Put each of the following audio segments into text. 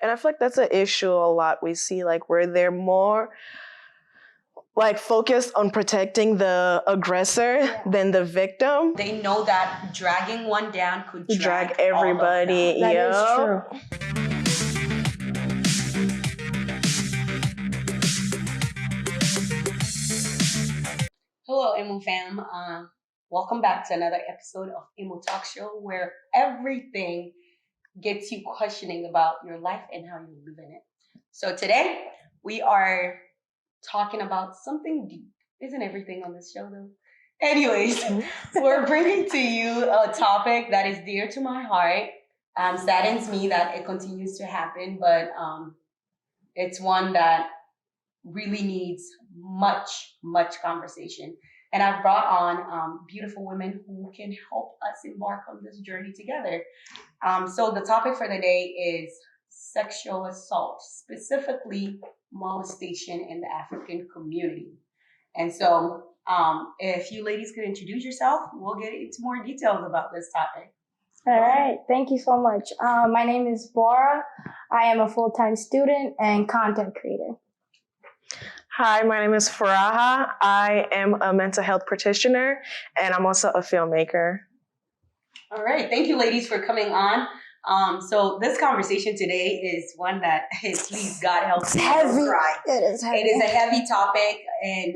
And I feel like that's an issue a lot we see, like where they're more like focused on protecting the aggressor than the victim. They know that dragging one down could drag everybody. That is true. Hello, Emo fam. Welcome back to another episode of Emo Talk Show, where everything gets you questioning about your life and how you live in it. So today we are talking about something deep. Isn't everything on this show though? Anyways, we're bringing to you a topic that is dear to my heart. Saddens me that it continues to happen, but it's one that really needs much conversation. And I've brought on beautiful women who can help us embark on this journey together. So the topic for the day is sexual assault, specifically molestation in the African community. And so if you ladies could introduce yourself, we'll get into more details about this topic. All right. Thank you so much. My name is Bora. I am a full-time student and content creator. Hi, my name is Faraha. I am a mental health practitioner, and I'm also a filmmaker. All right. Thank you, ladies, for coming on. So this conversation today is one that, please God help me. Heavy. Cry. It is heavy. It is a heavy topic, and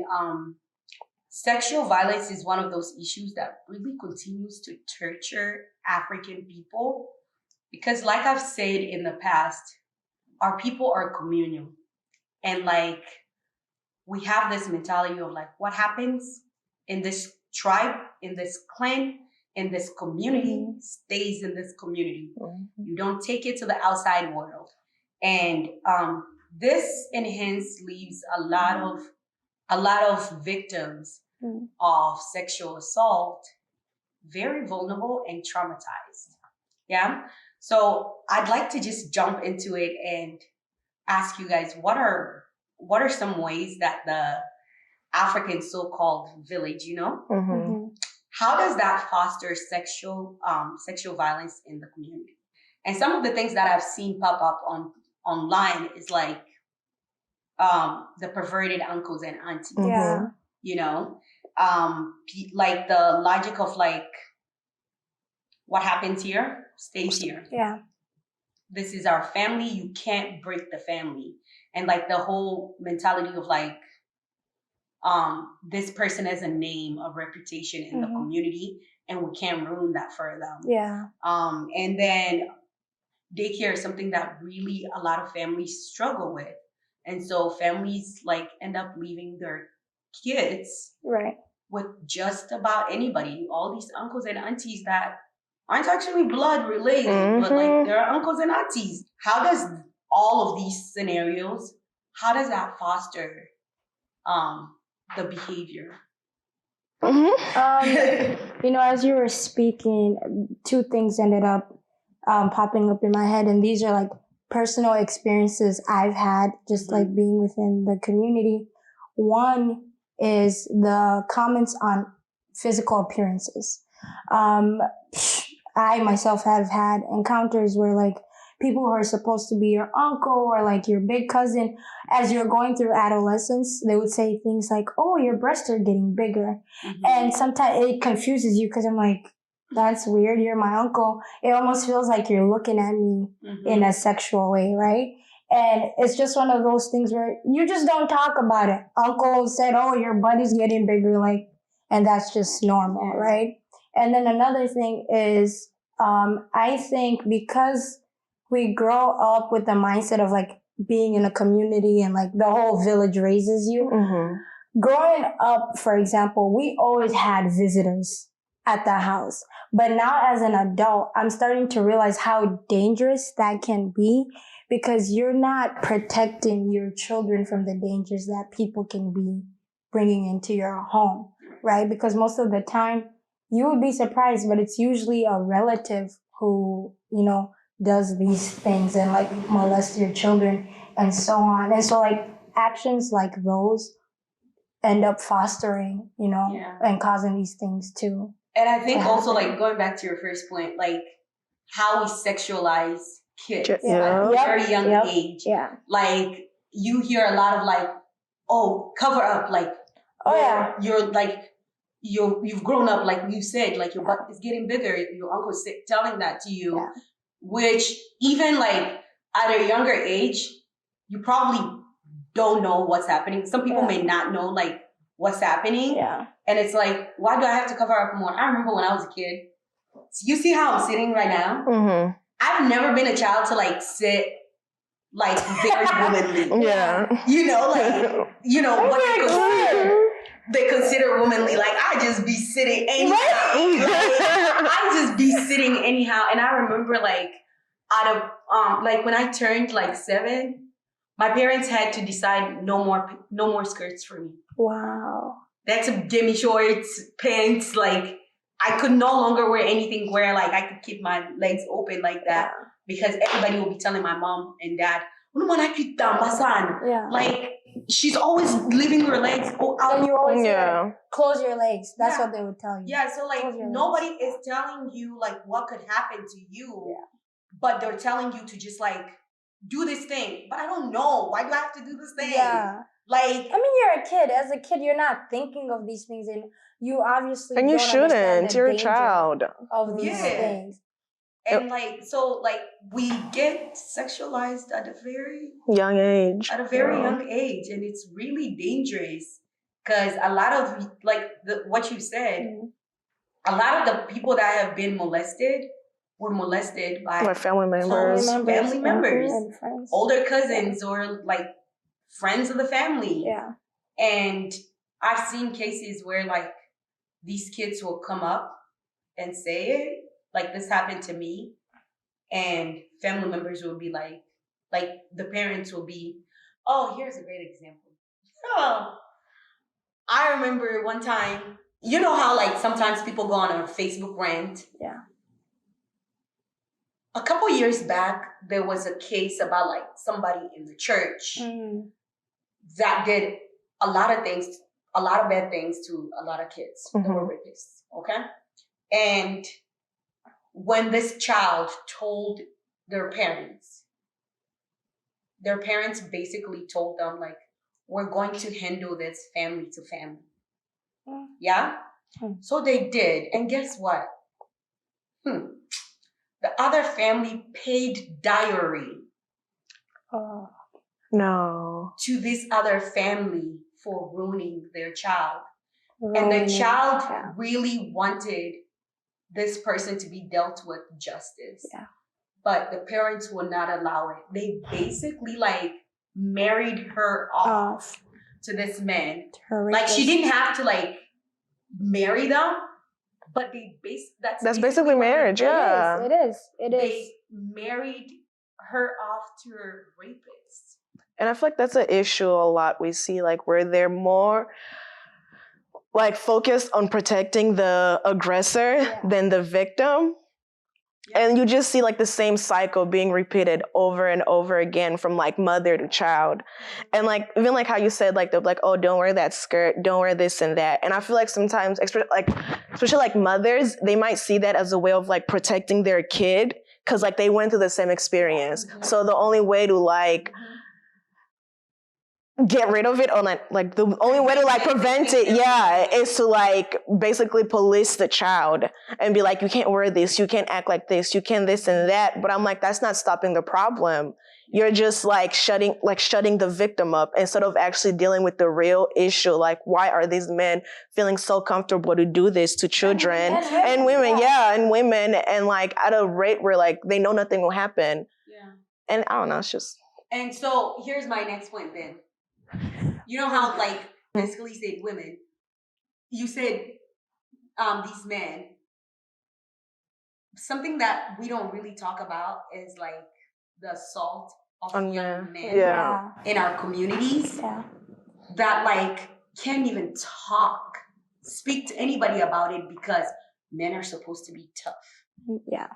sexual violence is one of those issues that really continues to torture African people. Because like I've said in the past, our people are communal. And like, we have this mentality of like, what happens in this tribe, in this clan, in this community, stays in this community. Mm-hmm. You don't take it to the outside world. And this in hence leaves a lot of victims of sexual assault very vulnerable and traumatized. Yeah. So I'd like to just jump into it and ask you guys, what are some ways that the African so-called village, how does that foster sexual violence in the community? And some of the things that I've seen pop up online is like the perverted uncles and aunties. Yeah. Like the logic of like, what happens here stays here. Yeah. This is our family. You can't break the family. And like the whole mentality of like, this person has a name, a reputation in the community, and we can't ruin that for them. Yeah. And then daycare is something that really a lot of families struggle with. And so families like end up leaving their kids with just about anybody. All these uncles and aunties that aren't actually blood related, but like they're uncles and aunties. How does all of these scenarios, how does that foster the behavior? As you were speaking, two things ended up popping up in my head, and these are like personal experiences I've had just like being within the community. One is the comments on physical appearances. I myself have had encounters where like people who are supposed to be your uncle or like your big cousin, as you're going through adolescence, they would say things like, oh, your breasts are getting bigger. And sometimes it confuses you because I'm like, that's weird. You're my uncle. It almost feels like you're looking at me in a sexual way, right? And it's just one of those things where you just don't talk about it. Uncle said, oh, your butt is getting bigger, like, and that's just normal, right? And then another thing is, I think because we grow up with the mindset of like being in a community and like the whole village raises you. Growing up, for example, we always had visitors at the house. But now as an adult, I'm starting to realize how dangerous that can be because you're not protecting your children from the dangers that people can be bringing into your home, right? Because most of the time, you would be surprised, but it's usually a relative who, does these things and like molest your children and so on. And so like actions like those end up fostering, and causing these things too. And I think also like going back to your first point, like how we sexualize kids Yeah. at a very young Yep. age. Yeah. Like you hear a lot of like, oh, cover up, like you're like you've grown up, like you said, like your butt is getting bigger. Your uncle's telling that to you, which even like at a younger age, you probably don't know what's happening. Some people may not know like what's happening. Yeah. And it's like, why do I have to cover up more? I remember when I was a kid. You see how I'm sitting right now? Mm-hmm. I've never been a child to like sit like very womanly. Yeah. You know, like, you know, what they consider womanly. Like, I just be sitting anyhow. Like, I just be sitting anyhow. And I remember like out of, like when I turned like 7, my parents had to decide no more skirts for me. Wow. They had to give me shorts, pants, like I could no longer wear anything where like I could keep my legs open like that because everybody will be telling my mom and dad, like she's always leaving her legs out. And you always say, close your legs. That's what they would tell you. Yeah, so like nobody is telling you like what could happen to you, but they're telling you to just like do this thing. But I don't know. Why do I have to do this thing? Yeah. Like, I mean, you're a kid. As a kid, you're not thinking of these things, and you obviously and you don't shouldn't. You're a danger child of these things. And like, so like we get sexualized at a very young age. At a very young age, and it's really dangerous because a lot of like what you said, a lot of the people that have been molested were molested by family members, and friends, older cousins, or like friends of the family. Yeah. And I've seen cases where like these kids will come up and say it, like this happened to me, and family members will be like the parents will be, oh, here's a great example. Oh, I remember one time, you know how like sometimes people go on a Facebook rant? Yeah. A couple years back, there was a case about like somebody in the church that did a lot of bad things to a lot of kids. They were rapists, okay? And when this child told their parents basically told them like, we're going to handle this family to family. Yeah? So they did. And guess what? The other family paid dowry to this other family for ruining their child. And the child really wanted this person to be dealt with justice. Yeah. But the parents would not allow it. They basically like married her off to this man. Like she didn't have to like marry them, but that's basically marriage. Yeah, it is. They married her off to her rapist. And I feel like that's an issue a lot we see, like where they're more like focused on protecting the aggressor than the victim. And you just see like the same cycle being repeated over and over again from like mother to child. And like, even like how you said, like, they're like, oh, don't wear that skirt, don't wear this and that. And I feel like sometimes, especially like mothers, they might see that as a way of like protecting their kid because like they went through the same experience. So the only way to like get rid of it, or like the only way to like prevent it, is to like basically police the child and be like, you can't wear this, you can't act like this, you can't this and that. But I'm like, that's not stopping the problem. You're just like shutting the victim up instead of actually dealing with the real issue. Like, why are these men feeling so comfortable to do this to children and women? And women, and like at a rate where like they know nothing will happen. Yeah. And I don't know, it's just. And so here's my next point then. You know how like basically said women, you said these men. Something that we don't really talk about is like the assault of young men in our communities that like can't even speak to anybody about it because men are supposed to be tough. Yeah.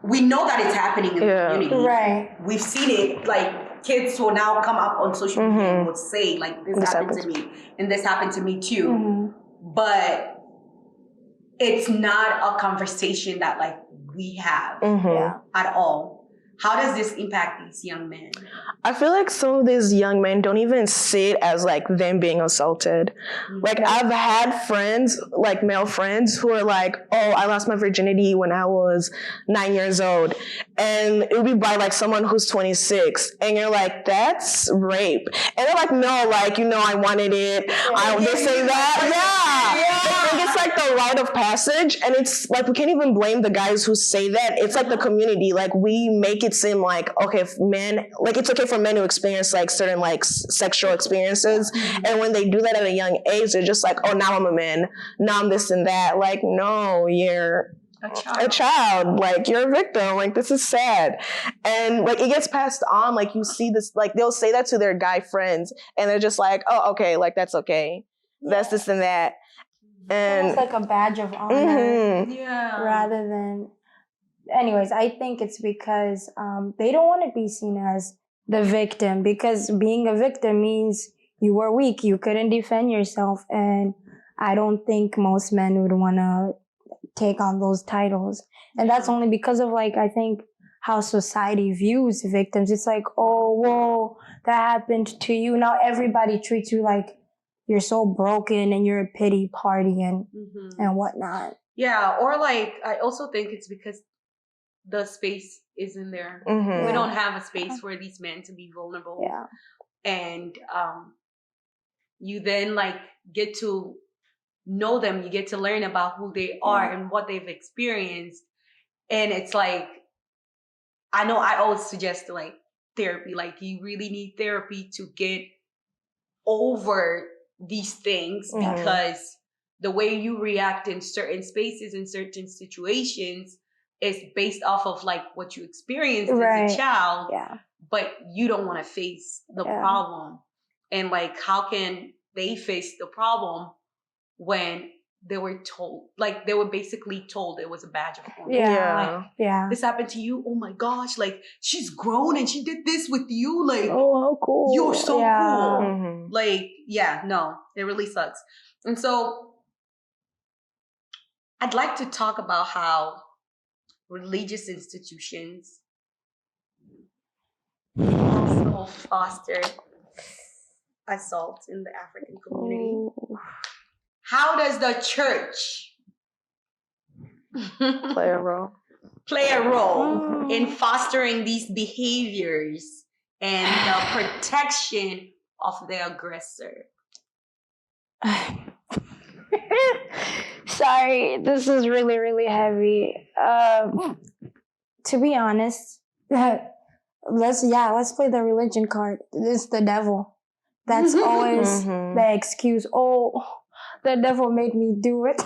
We know that it's happening in the community. Right. We've seen it. Like kids will now come up on social media and will say, like, this happened to me and this happened to me too. But it's not a conversation that like we have at all. How does this impact these young men? I feel like some of these young men don't even see it as like them being assaulted. Like I've had friends, like male friends, who are like, "Oh, I lost my virginity when I was 9 years old," and it would be by like someone who's 26, and you're like, "That's rape," and they're like, "No, like I wanted it." They say that, yeah. They think it's like the rite of passage, and it's like we can't even blame the guys who say that. It's like the community, like we make it seem like okay, if men, like it's okay for men to experience like certain like sexual experiences, and when they do that at a young age, they're just like, oh, now I'm a man, now I'm this and that. Like, no, you're a child, like you're a victim, like this is sad. And like it gets passed on, like you see this, like they'll say that to their guy friends, and they're just like, oh, okay, like that's okay, that's this and that. And it's like a badge of honor, rather than. Anyways, I think it's because they don't want to be seen as the victim, because being a victim means you were weak, you couldn't defend yourself, and I don't think most men would want to take on those titles. And that's only because of like, I think, how society views victims. It's like, oh, whoa, that happened to you. Now everybody treats you like you're so broken and you're a pity party and whatnot. Yeah, or like I also think it's because the space isn't there. We don't have a space for these men to be vulnerable. Yeah. And you then like get to know them, you get to learn about who they are and what they've experienced. And it's like, I know I always suggest like therapy, like you really need therapy to get over these things, because the way you react in certain spaces, in certain situations, is based off of like what you experienced as a child, but you don't want to face the problem. And like, how can they face the problem when they were told, like they were basically told it was a badge of honor? Like, this happened to you? Oh my gosh, like she's grown and she did this with you. Like, oh, how cool. You're so cool. Like, no, it really sucks. And so I'd like to talk about how religious institutions also foster assault in the African community. How does the church play a role in fostering these behaviors and the protection of the aggressor? Sorry, this is really, really heavy. To be honest, let's play the religion card. It's the devil. That's always the excuse. Oh, the devil made me do it.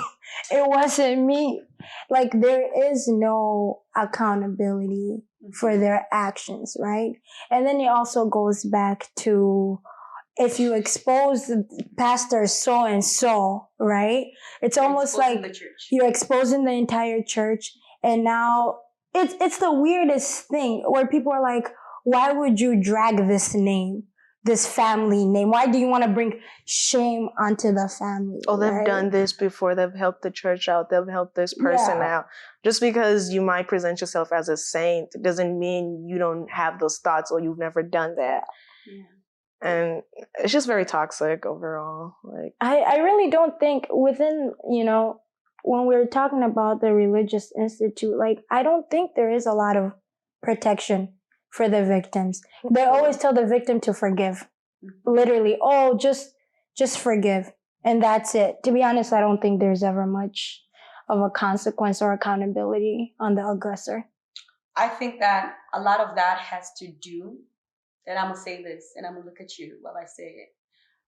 It wasn't me. Like, there is no accountability for their actions, right? And then it also goes back to, if you expose pastor so and so, right? It's almost like you're exposing the entire church, and now it's the weirdest thing where people are like, why would you drag this name, this family name? Why do you want to bring shame onto the family? Oh, they've done this before. They've helped the church out. They've helped this person out. Just because you might present yourself as a saint doesn't mean you don't have those thoughts or you've never done that. Yeah. And it's just very toxic overall. Like, I really don't think within, when we're talking about the religious institute, like, I don't think there is a lot of protection for the victims. They always tell the victim to forgive. Literally, oh, just forgive. And that's it. To be honest, I don't think there's ever much of a consequence or accountability on the aggressor. I think that a lot of that has to do, and I'm going to say this, and I'm going to look at you while I say it.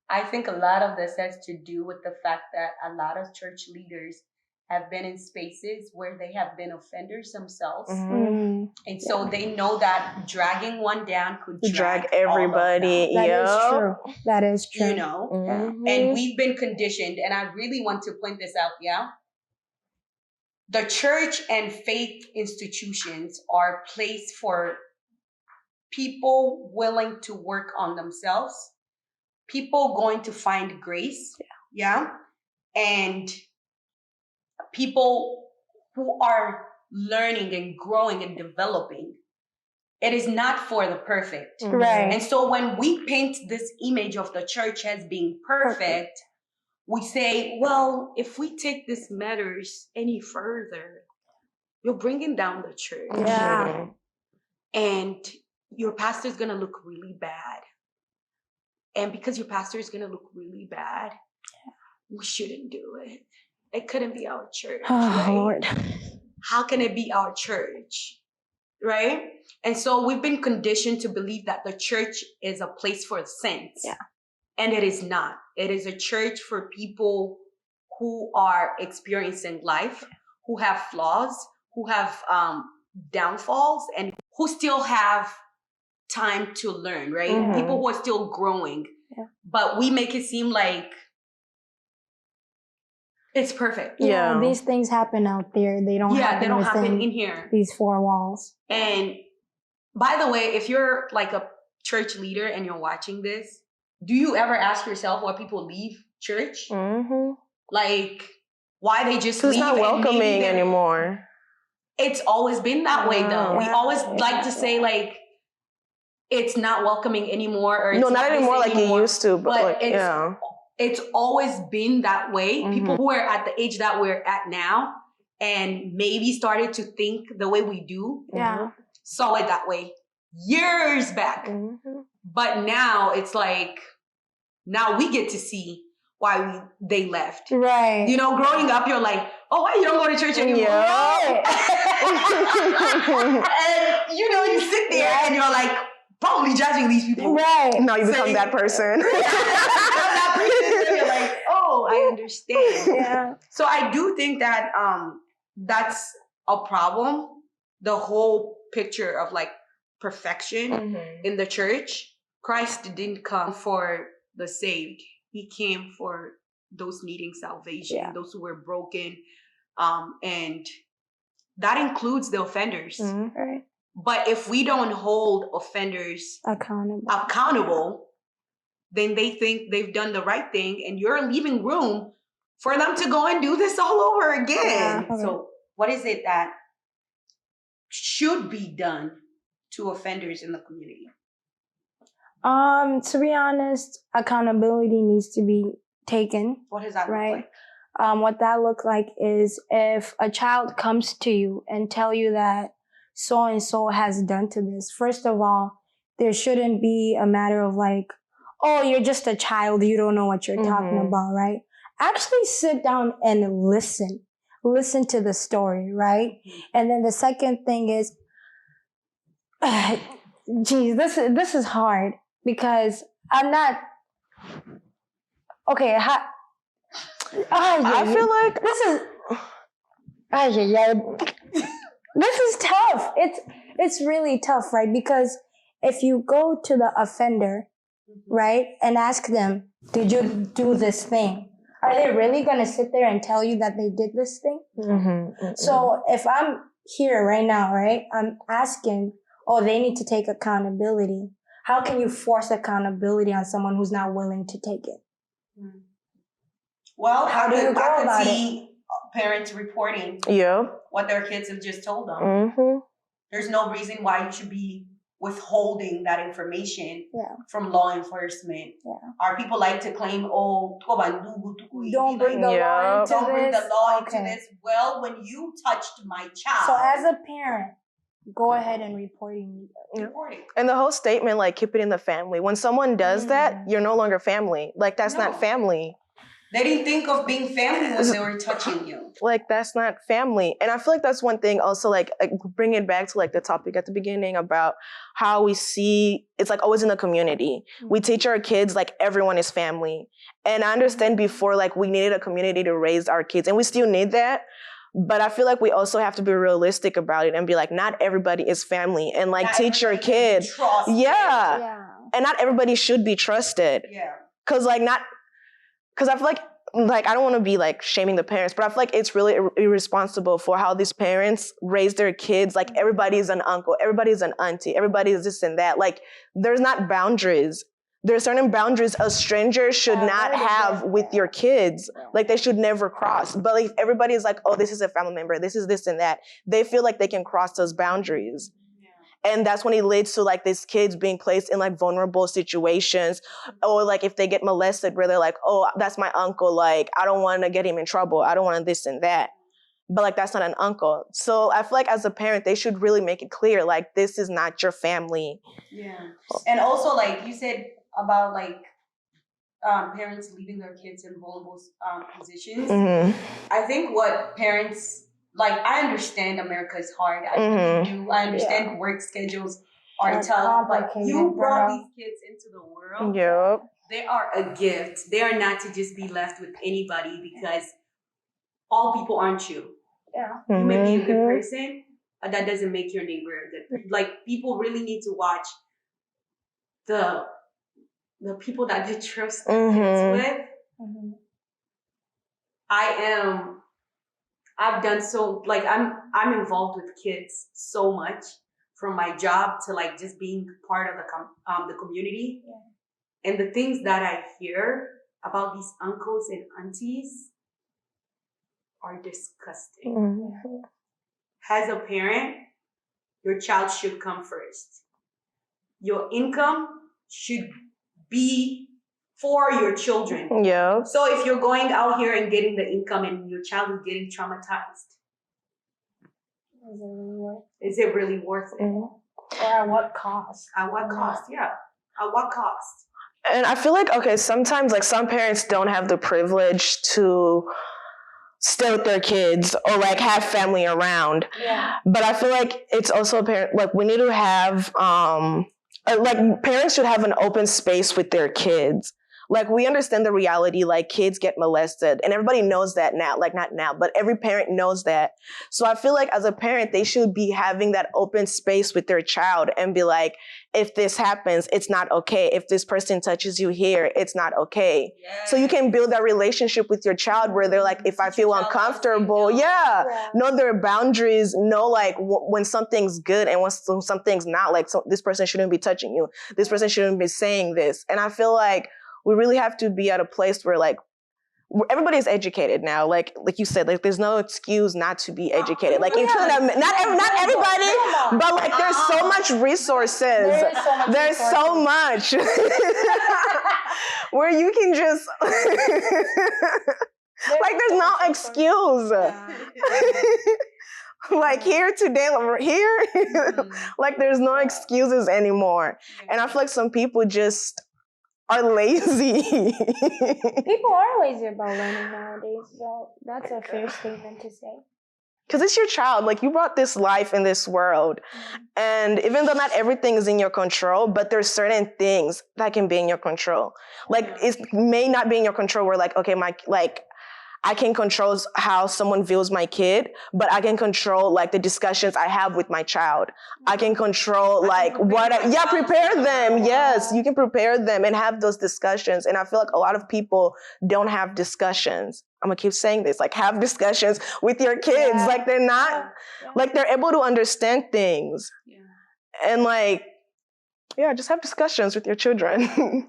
I think a lot of this has to do with the fact that a lot of church leaders have been in spaces where they have been offenders themselves. And so they know that dragging one down could drag everybody. That is true. And we've been conditioned, and I really want to point this out, The church and faith institutions are a place for people willing to work on themselves, people going to find grace, and people who are learning and growing and developing. It is not for the perfect. Right. And so when we paint this image of the church as being perfect, we say, well, if we take these matters any further, you're bringing down the church. Yeah. And your pastor is going to look really bad. And because your pastor is going to look really bad, we shouldn't do it. It couldn't be our church. Oh, right? Lord. How can it be our church? Right? And so we've been conditioned to believe that the church is a place for saints. Yeah. And it is not. It is a church for people who are experiencing life, who have flaws, who have downfalls, and who still have time to learn, right? Mhm. People who are still growing. Yeah. But we make it seem like it's perfect. Yeah, Yeah. these things happen out there. They don't happen They don't within happen in here. these four walls. And by the way, if you're like a church leader and you're watching this, do you ever ask yourself why people leave church? Mm-hmm. Like, why they just leave? It's not and maybe welcoming they're- anymore. It's always been that way, though. We Yeah. always like to say, like, it's not welcoming anymore. Or it's No, not this anymore like you anymore. used to, but like, it's, yeah. it's always been that way. Mhm. People who are at the age that we're at now and maybe started to think the way we do, Yeah. saw it that way years back. Mhm. But now it's like, now we get to see why they left. Right. You know, growing up, you're like, oh, why you don't go to church anymore? Yeah. And, you know, you sit there and you're like, probably judging these people. Right. Now you become Saying- that person. That person, and you're like, oh, I understand. Yeah. So I do think that that's a problem. The whole picture of like perfection Mhm. in the church. Christ didn't come for the saved. He came for those needing salvation, Yeah. those who were broken. And that includes the offenders. Mhm. Right. But if we don't hold offenders accountable, then they think they've done the right thing, and you're leaving room for them to go and do this all over again. Yeah. So what is it that should be done to offenders in the community? To be honest, accountability needs to be taken. What does that Right. look like? What that look like is if a child comes to you and tell you that so and so has done to this. First of all, there shouldn't be a matter of like, oh, you're just a child, you don't know what you're talking Mhm. about, right? Actually sit down and listen. Listen to the story, right? And then the second thing is, geez, this is hard because I'm not okay. I feel like this is this is tough. It's really tough, right? Because if you go to the offender, right, and ask them, did you do this thing? Are they really gonna sit there and tell you that they did this thing? Mhm. So if I'm here right now, right, I'm asking, oh, they need to take accountability. How can you force accountability on someone who's not willing to take it? Well, How do you go I could about see parents reporting Yeah. what their kids have just told them. Mm-hmm. There's no reason why you should be withholding that information Yeah. from law enforcement. Yeah. Our people like to claim, oh, Don't bring the law Yeah. into don't bring this. the law into Okay. this. Well, when you touched my child, So as a parent, go ahead and report immediately. report it. And the whole statement, like, keep it in the family. When someone does that, you're no longer family. Like, that's No. not family. They didn't think of being family when they were touching you. Like, that's not family. And I feel like that's one thing also, like bring it back to like the topic at the beginning about how we see it's like always in the community. We teach our kids like everyone is family. And I understand before, like, we needed a community to raise our kids, and we still need that. But I feel like we also have to be realistic about it and be like, not everybody is family, and like Not teach your everybody kid. can be trusted. Yeah. Yeah. And not everybody should be trusted. Yeah. Cause I feel like I don't want to be like shaming the parents, but I feel like it's really irresponsible for how these parents raise their kids. Like, everybody's an uncle, everybody's an auntie, everybody's this and that. Like, there's not boundaries. There are certain boundaries a stranger should not have with your kids. Like, they should never cross. But like, everybody is like, oh, this is a family member, this is this and that. They feel like they can cross those boundaries. And that's when it leads to like these kids being placed in like vulnerable situations, or like if they get molested where they're like, oh, that's my uncle, like I don't want to get him in trouble, I don't want this and that. But like that's not an uncle. So I feel like as a parent, they should really make it clear, like this is not your family. Yeah. And also like you said about like parents leaving their kids in vulnerable positions. I think what parents, like, I understand America is hard. I really do. I understand work schedules are tough, but you brought these kids into the world. Yep. They are a gift. They are not to just be left with anybody, because all people aren't you. Yeah. You may be a good person, but that doesn't make your neighbor a good person. Like, people really need to watch the people that they trust their kids with. I've done so, like, I'm involved with kids so much, from my job to like just being part of the community. And the things that I hear about these uncles and aunties are disgusting. As a parent, your child should come first. Your income should be for your children. Yeah. So if you're going out here and getting the income and your child is getting traumatized, is it really worth it? Or at what cost? At what cost? Yeah. At what cost? And I feel like, okay, sometimes like some parents don't have the privilege to stay with their kids or like have family around. Yeah. But I feel like it's also apparent, like we need to have, like parents should have an open space with their kids. Like we understand the reality, like kids get molested and everybody knows that now, like not now, but every parent knows that. So I feel like as a parent, they should be having that open space with their child and be like, if this happens, it's not okay. If this person touches you here, it's not okay. Yes. So you can build that relationship with your child where they're like, if I feel uncomfortable, know their boundaries, know like when something's good and when something's not, like so this person shouldn't be touching you. This person shouldn't be saying this. And I feel like we really have to be at a place where like everybody's educated now. Like you said, like there's no excuse not to be educated. Like including not everybody, but like there's so much resources. There's so much where you can just like there's no excuse. Like here today, here, like there's no excuses anymore. And I feel like some people just are lazy. People are lazy about learning nowadays, so that's a fair statement to say. Because it's your child. Like you brought this life in this world. And even though not everything is in your control, but there's certain things that can be in your control. Like it may not be in your control where like, okay, I can control how someone views my kid, but I can control like the discussions I have with my child. I can control like prepare them. Yes, you can prepare them and have those discussions. And I feel like a lot of people don't have discussions. I'm gonna keep saying this, like have discussions with your kids. Yeah. Like they're not, like they're able to understand things. Yeah. And like, just have discussions with your children.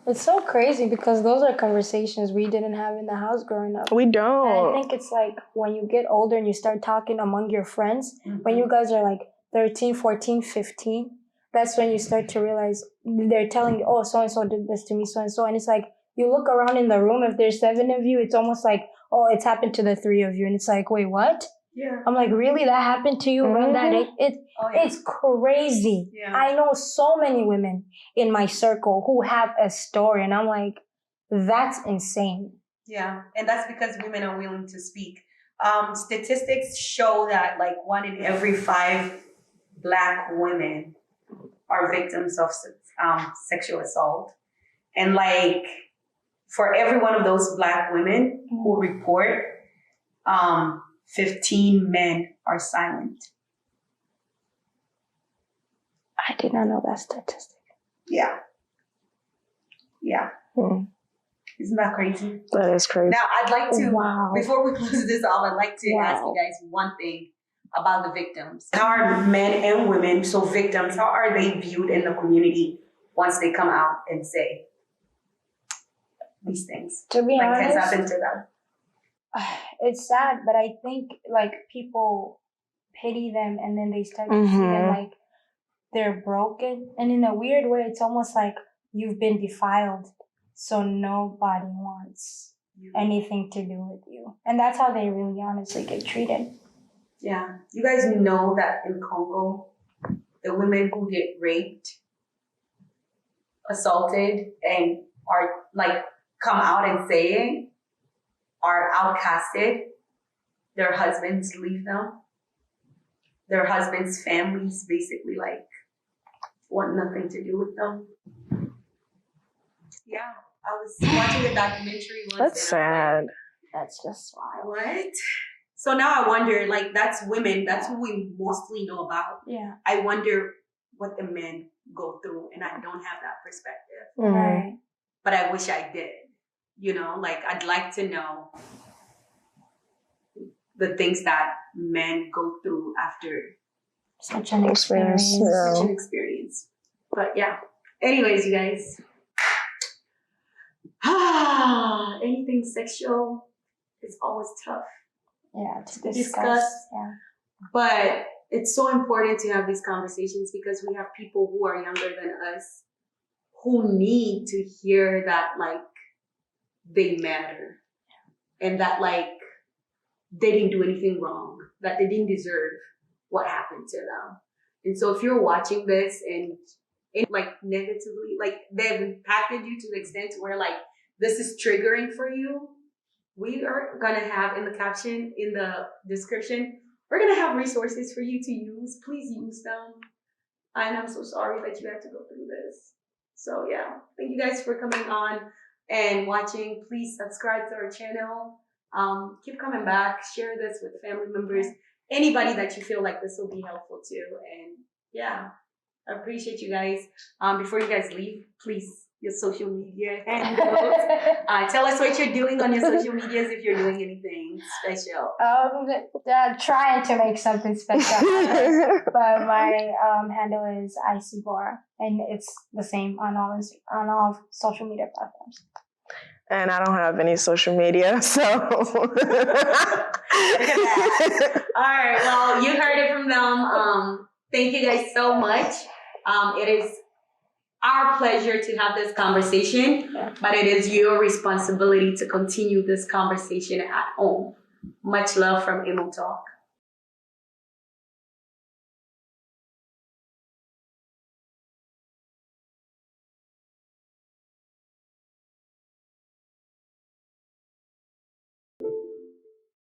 It's so crazy because those are conversations we didn't have in the house growing up. We don't. And I think it's like when you get older and you start talking among your friends, when you guys are like 13, 14, 15, that's when you start to realize they're telling you, oh, so-and-so did this to me, so-and-so. And it's like, you look around in the room, if there's 7 of you, it's almost like, oh, it's happened to the 3 of you. And it's like, wait, what? Yeah. I'm like, really? That happened to you around that age? It's crazy. Yeah. I know so many women in my circle who have a story, and I'm like, that's insane. Yeah, and that's because women are willing to speak. Statistics show that like 1 in every 5 Black women are victims of sexual assault. And like, for every one of those Black women who report, 15 men are silent. I did not know that statistic. Yeah. Isn't that crazy? That is crazy. Now, I'd like to, before we close this off, I'd like to ask you guys one thing about the victims. How are men and women, so victims, how are they viewed in the community once they come out and say these things? To be honest, has happened to them. It's sad, but I think like people pity them and then they start to see them like they're broken. And in a weird way, it's almost like you've been defiled. So nobody wants anything to do with you. And that's how they really honestly get treated. Yeah. You guys know that in Congo, the women who get raped, assaulted, and are like come out and saying are outcasted. Their husbands leave them. Their husbands' families basically like want nothing to do with them. Yeah. I was watching a documentary once. That's sad. That's just wild. What? So now I wonder, like, that's women, that's who we mostly know about. Yeah. I wonder what the men go through, and I don't have that perspective. Right. But I wish I did. You know, like, I'd like to know the things that men go through after Such an experience. Yeah. such an experience. But yeah. Anyways, you guys. Anything sexual is always tough. Yeah, to discuss. Discuss. Yeah. But it's so important to have these conversations because we have people who are younger than us who need to hear that, like, they matter and that, like, they didn't do anything wrong, that they didn't deserve what happened to them. And so if you're watching this and it, like, negatively, like, they've impacted you to the extent where, like, this is triggering for you, we are going to have in the caption, in the description, we're going to have resources for you to use. Please use them. And I'm so sorry that you had to go through this. So yeah, thank you guys for coming on and watching. Please subscribe to our channel. Keep coming back. Share this with family members. Anybody that you feel like this will be helpful to. And yeah, I appreciate you guys. Before you guys leave, please, your social media handles. Tell us what you're doing on your social medias if you're doing anything special. Trying to make something special, but my handle is ICBar, and it's the same on all social media platforms. And I don't have any social media, so. Look at that. All right, well, you heard it from them. Thank you guys so much. It is our pleasure to have this conversation, but it is your responsibility to continue this conversation at home. Much love from Emo Talk.